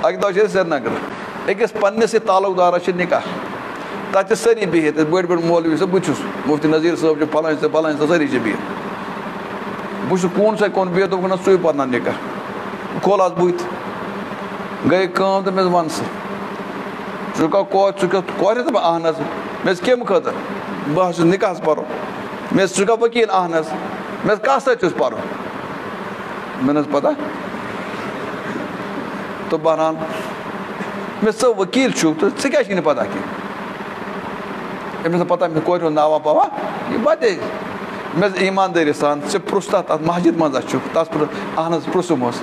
اَکہِ دۄہ چھِ أسۍ سرینگر أکِس پنٛنِسٕے تعلُق دارَس چھِ نِکاح تَتہِ چھِ سٲری بِہِتھ بٔڑۍ بٔڑۍ مولوی صٲب بہٕ چھُس مُفتی نذیٖر صٲب چھِ فلٲنۍ صٲب فلٲنۍ صٲب سٲری چھِ بِہِتھ بہٕ چھُس کوٗن سا کوٚن بِہِتھ دوٚپُکھ ژٕے پَرناو نِکاح کھولہَس بٕتھِ گٔے کٲم تہٕ مےٚ دوٚپ وَن سا ژٕ کورِ دوٚپ اہن حظ مےٚ دوٚپُس کَمہِ خٲطرٕ بہٕ حظ چھُس نِکاحس پَرُن مےٚ دوٚپُس ژٕ چھُکھا ؤکیٖل اہن حظ مےٚ دوٚپ کَتھ سۭتۍ چھُس پَرُن مےٚ نہ حظ پَتہ تہٕ بہرحال مےٚ ژٕ ؤکیٖل چھُکھ تہٕ ژےٚ کیٛازِ چھُے نہٕ پَتہ کینٛہہ أمِس نہٕ پَتہ مےٚ کورِ ہُنٛد ناوا پاوا یہِ بَتے مےٚ دوٚپ ایٖماندٲری سان ژےٚ پرُٛژھ تَتھ مسجِد منٛز ہا چھُکھ تَتھ پرُٛژھ اہن حظ پرُٛژھُم اوس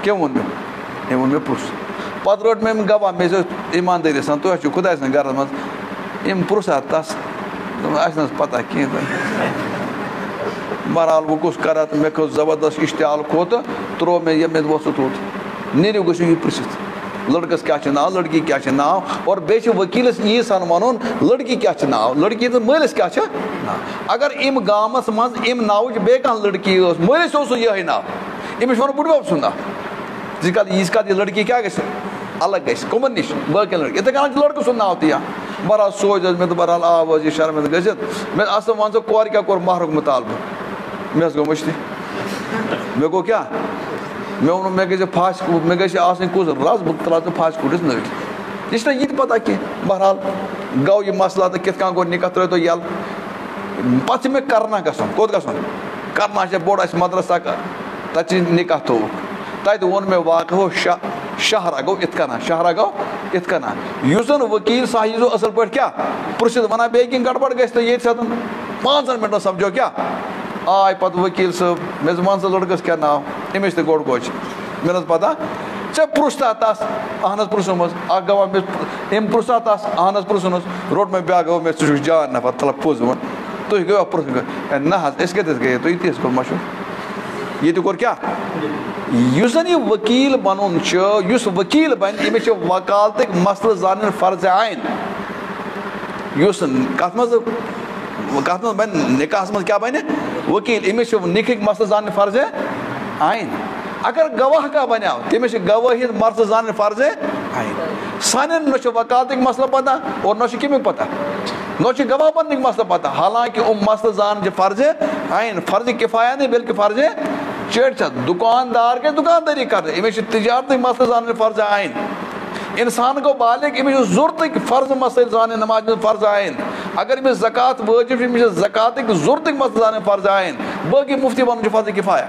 کٔمۍ ووٚن مےٚ أمۍ ووٚن مےٚ پرُٛژھ پَتہٕ روٚٹ مےٚ أمۍ گواہ مےٚ دوٚپ ایٖماندٲری سان تُہۍ حظ چھُو خۄداے سٕنٛدِس گَرَس منٛز أمۍ پرُٛژھ ہا تَس دوٚپُن اَسہِ نہٕ حظ پَتہ کِہیٖنۍ تہٕ بہرحال وۄنۍ کُس کَرا تہٕ مےٚ کھوٚت زبردست اِشتعال کھوٚت تہٕ ترٛوو مےٚ یہِ مےٚ دوٚپ توٚت نیٖرِو گٔژھِو یہِ پِرٛژھِتھ لٔڑکَس کیٛاہ چھُ ناو لٔڑکی کیٛاہ چھِ ناو اور بیٚیہِ چھِ ؤکیٖلَس یی سان وَنُن لٔڑکی کیٛاہ چھِ ناو لٔڑکی تہٕ مٲلِس کیٛاہ چھِ ناو اگر اَمہِ گامَس منٛز اَمہِ ناوٕچ بیٚیہِ کانٛہہ لٔڑکی ٲس مٲلِس اوس یِہوٚے ناو أمِس چھُ وَنُن بٕڈِبَب سُنٛد ناو ییٖژ کال یہِ لٔڑکی کیٛاہ گژھِ الگ گژھِ کٕمَن نِش باقٕیَن لٔڑکی یِتھَے کَنۍ چھُ لٔڑکہٕ سُنٛد ناو تہِ یا بہرحال سوچ حظ مےٚ دوٚپ بہرحال آو حظ یہِ شرمنٛد گٔژھِتھ مےٚ دوٚپ اَصٕل وَن ژٕ کورِ کیٛاہ کوٚر مہرُک مُطالبہٕ مےٚ حظ گوٚو مٔشتٕے مےٚ گوٚو کیٛاہ مےٚ ووٚنُن مےٚ گژھِ پھاسہِ مےٚ گژھِ آسٕنۍ کُس رَز بہٕ ترٛاوٕ ژٕ پھاسہِ کوٗٹِس نٔٹۍ یہِ چھِنہ یہِ تہِ پَتہ کینٛہہ بہرحال گوٚو یہِ مَسلا تہٕ کِتھ کٔنۍ گوٚو نِکاح ترٛٲوتو یَلہٕ پَتہٕ چھِ مےٚ کَرنا گژھُن کوٚت گژھُن کَرنا چھِ بوٚڑ اَسہِ مدرسا تَتہِ چھِ نِکاح تھوٚوُکھ تَتہِ ووٚن مےٚ واقعہٕ ہو شاہراہ گوٚو یِتھ کَنۍ شاہراہ گوٚو یِتھ کَنۍ یُس زَن ؤکیٖل سا یی زیو اَصٕل پٲٹھۍ کیٛاہ پِرٛژھِتھ وَنان بیٚیہِ کینٛہہ گڑبڑ گژھِ تہٕ ییٚتہِ سَتَن 5 مِنٹَن سَمجھو کیٛاہ آے پَتہٕ ؤکیٖل صٲب مےٚ دوٚپ وَن ژٕ لٔڑکَس کیٛاہ ناو أمِس تہِ گۄڈٕ گوٚچھ مےٚ نہ حظ پَتہ ژےٚ پِرٛژھتا تَس اہن حظ پِرٛژھُم حظ اَکھ گواہ مےٚ أمۍ پِرٛژھا تَس اہن حظ پِرٛژھُن حظ روٚٹ مےٚ بیٛاکھ گوٚو مےٚ ژٕ چھُکھ جان نفر تَلہ پوٚز ووٚن تُہۍ گٔیوا پِرٛژھُن نہ حظ أسۍ کَتٮ۪تھ گٔیے تُہۍ تہِ حظ کوٚر مشہوٗر ییٚتہِ کوٚر کیٛاہ یُس زَن یہِ ؤکیٖل بَنُن چھُ یُس ؤکیٖل بَنہِ أمِس چھِ وکالتٕکۍ مسلہٕ زانٕنۍ فرضِ عین یُس کَتھ منٛز بَنہِ نِکاحَس منٛز کیٛاہ بَنہِ ؤکیٖل أمِس چھِ نِکہٕکۍ مسلہٕ زانٕنۍ فرضِ عین اگر گواہ کانٛہہ بَنیو تٔمِس چھِ گوٲہی ہِنٛدۍ مرضہٕ زانٕنۍ فرضِ عین سانٮ۪ن نہ چھُ وکالتٕکۍ مسلہٕ پَتہ اور نہ چھُ کَمیُک پَتہ نہ چھُ گواہ بَننٕکۍ مسلہٕ پَتہ حالانکہِ یِم مسلہٕ زانٕنۍ چھِ فرضِ عین فرضِ کِفایہ نہٕ بلکہِ فرضِ چیٚٹھۍ چھَتھ دُکاندار گژھِ دُکاندٲری کَرٕنۍ أمِس چھِ تِجارتٕکۍ مسلہٕ زانٕنۍ فرضِ عین اِنسان گوٚو بالغ أمِس چھِ ضوٚرتھٕکۍ فرض مسٲیِل زانٕنۍ نٮ۪مازِ منٛز فرض عین اگر أمِس زکات وٲجِب چھِ أمِس چھِ زکاتٕکۍ ضوٚرتھٕکۍ مسلہٕ زانٕنۍ فرض عین باقٕے مُفتی بَنُن چھُ فرضِ کِفایہ